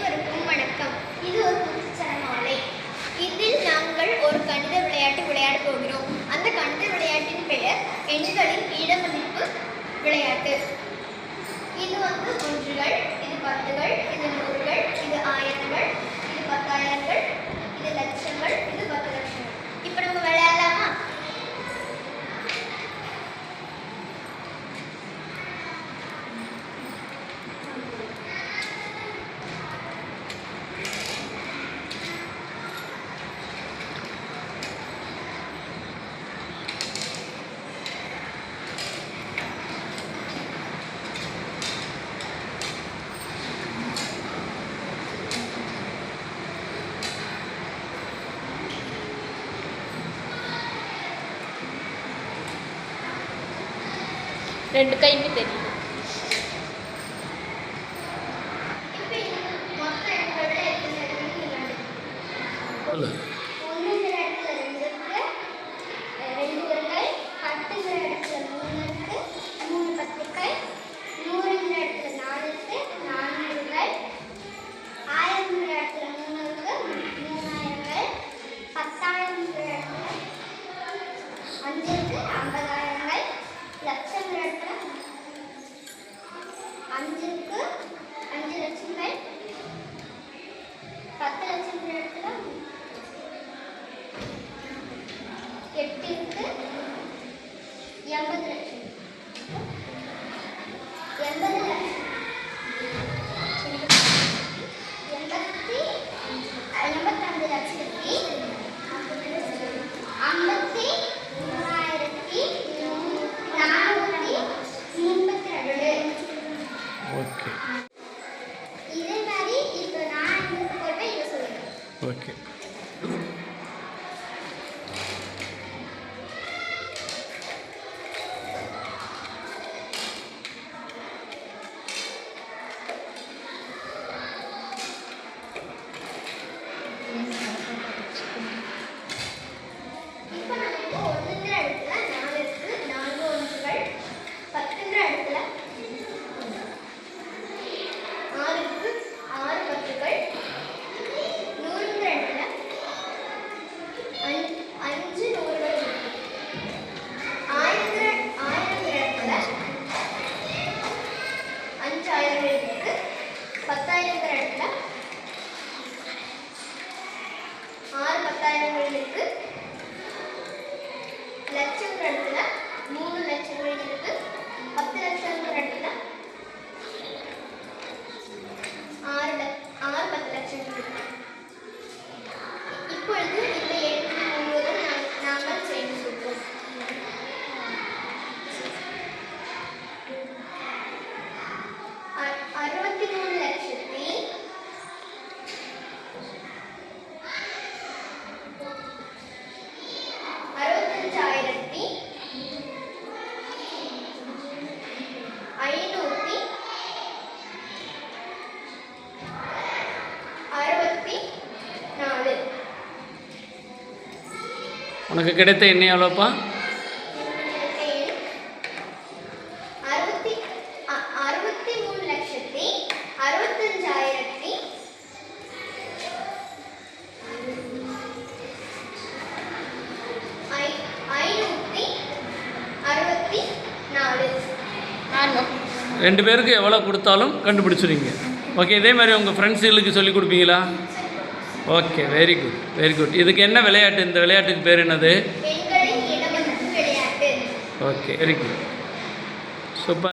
அனைவருக்கும் வணக்கம். இது ஒரு புதுச்சரமாலை. இதில் நாங்கள் ஒரு கணித விளையாட்டு விளையாடப் போகிறோம். அந்த கணித விளையாட்டின் பெயர் எண்களின் இடமதிப்பு விளையாட்டு. இது ஒன்றுகள், இது பத்துகள், இது நூறுகள், இது ஆயிரங்கள், இது பத்தாயிரங்கள், இது லட்சங்கள், இது 10 லட்சங்கள். இப்போ நம்ம விளையாடலாமா? ரெண்டு கையுமே தெரியும். அஞ்சுக்கு 5 லட்சங்கள், 10 லட்சம் இடத்துல 8க்கு 80 லட்சம், 80 லட்சம், 85 லட்சத்தி 53,432. ஓகே. இதே மாதிரி இப்போ நான் உங்களுக்கு போட்டேன், இதை சொல்லுங்கள். ஓகே. இப்போ நமக்கு 1ங்கிற இடத்துல 4 இருக்கு, 4 ஒன்றுகள். 10ங்கிற இடத்துல 6 இருக்கு, 6 பத்துகள். 100ங்கிற இடத்துல 5 நூறுகள் இருக்கு. 1000ங்கிற இடத்துல 5 ஆயிரங்கள் இருக்கு. 10,000ங்கிற இடத்துல 6 10,000கள் இருக்கு. லட்சங்கிற இடத்துல 3 லட்சங்கள் இருக்கு. 10 லட்சங்கிற இடத்துல 6 10 லட்சங்கள் இருக்கு. இப்பொழுது இந்த எண்கள் முழுவதும் நாங்கள் சேர்ந்து சொல்வோம். 65,564. உனக்கு கிடைத்த எண்ணெய் எவ்வளோப்பா? 63,564. ரெண்டு பேருக்கு எவ்வளோ கொடுத்தாலும் கண்டுபிடிச்சிருவீங்க. ஓகே. இதே மாதிரி உங்கள் ஃப்ரெண்ட்ஸுகளுக்கு சொல்லி கொடுப்பீங்களா? Okay. Very good, very good. இதுக்கு என்ன விளையாட்டு? இந்த விளையாட்டுக்கு பேர் என்னது? எண்களின் இடமதிப்பு விளையாட்டு. Okay, very good, super.